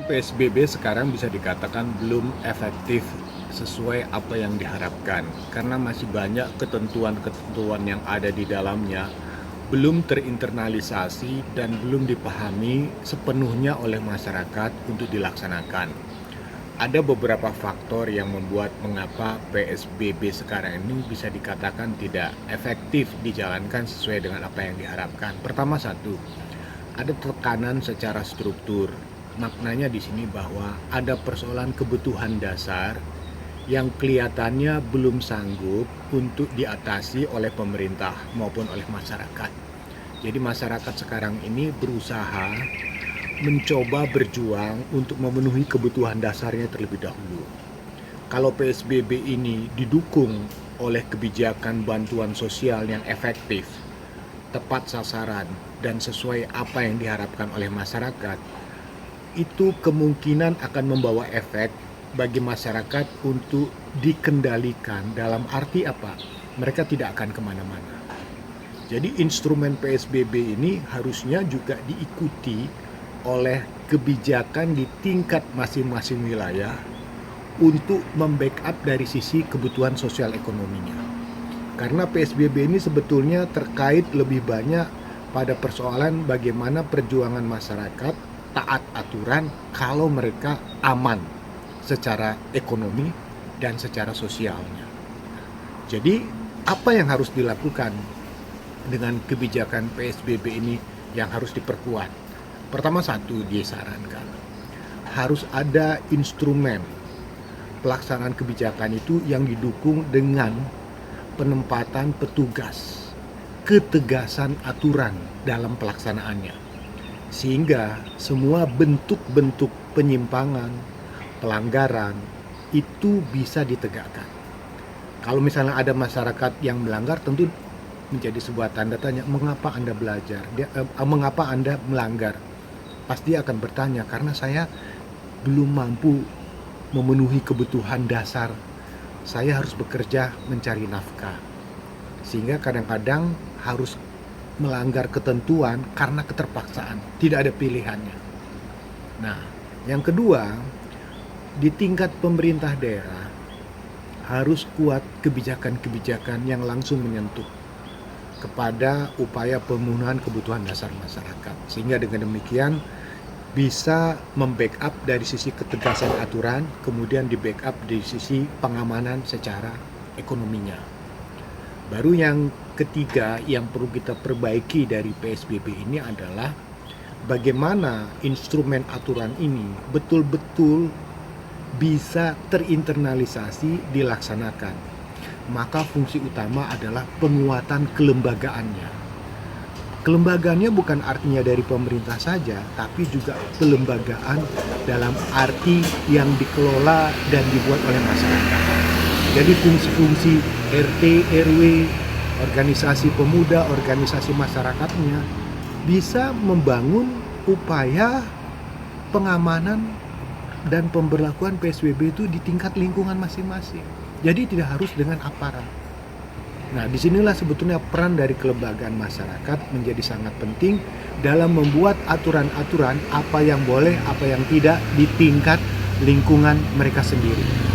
PSBB sekarang bisa dikatakan belum efektif sesuai apa yang diharapkan karena masih banyak ketentuan-ketentuan yang ada di dalamnya belum terinternalisasi dan belum dipahami sepenuhnya oleh masyarakat untuk dilaksanakan. Ada beberapa faktor yang membuat mengapa PSBB sekarang ini bisa dikatakan tidak efektif dijalankan sesuai dengan apa yang diharapkan. Pertama, satu, ada tekanan secara struktur. Maknanya di sini bahwa ada persoalan kebutuhan dasar yang kelihatannya belum sanggup untuk diatasi oleh pemerintah maupun oleh masyarakat. Jadi masyarakat sekarang ini berusaha mencoba berjuang untuk memenuhi kebutuhan dasarnya terlebih dahulu. Kalau PSBB ini didukung oleh kebijakan bantuan sosial yang efektif, tepat sasaran, dan sesuai apa yang diharapkan oleh masyarakat, itu kemungkinan akan membawa efek bagi masyarakat untuk dikendalikan. Dalam arti apa? Mereka tidak akan kemana-mana. Jadi instrumen PSBB ini harusnya juga diikuti oleh kebijakan di tingkat masing-masing wilayah untuk membackup dari sisi kebutuhan sosial ekonominya. Karena PSBB ini sebetulnya terkait lebih banyak pada persoalan bagaimana perjuangan masyarakat taat aturan kalau mereka aman secara ekonomi dan secara sosialnya. Jadi apa yang harus dilakukan dengan kebijakan PSBB ini yang harus diperkuat? Pertama, satu, disarankan harus ada instrumen pelaksanaan kebijakan itu yang didukung dengan penempatan petugas, ketegasan aturan dalam pelaksanaannya, sehingga semua bentuk-bentuk penyimpangan, pelanggaran itu bisa ditegakkan. Kalau misalnya ada masyarakat yang melanggar, tentu menjadi sebuah tanda tanya, mengapa Anda mengapa Anda melanggar? Pasti akan bertanya, karena saya belum mampu memenuhi kebutuhan dasar. Saya harus bekerja mencari nafkah, sehingga kadang-kadang harus melanggar ketentuan karena keterpaksaan, tidak ada pilihannya. Nah, yang kedua, di tingkat pemerintah daerah harus kuat kebijakan-kebijakan yang langsung menyentuh kepada upaya pemenuhan kebutuhan dasar masyarakat, sehingga dengan demikian bisa membackup dari sisi ketegasan aturan, kemudian di backup dari sisi pengamanan secara ekonominya. Baru yang ketiga yang perlu kita perbaiki dari PSBB ini adalah bagaimana instrumen aturan ini betul-betul bisa terinternalisasi dilaksanakan. Maka fungsi utama adalah penguatan kelembagaannya. Kelembagaannya bukan artinya dari pemerintah saja, tapi juga kelembagaan dalam arti yang dikelola dan dibuat oleh masyarakat. Jadi fungsi-fungsi RT, RW, organisasi pemuda, organisasi masyarakatnya bisa membangun upaya pengamanan dan pemberlakuan PSBB itu di tingkat lingkungan masing-masing. Jadi tidak harus dengan aparat. Nah, disinilah sebetulnya peran dari kelembagaan masyarakat menjadi sangat penting dalam membuat aturan-aturan apa yang boleh, apa yang tidak di tingkat lingkungan mereka sendiri.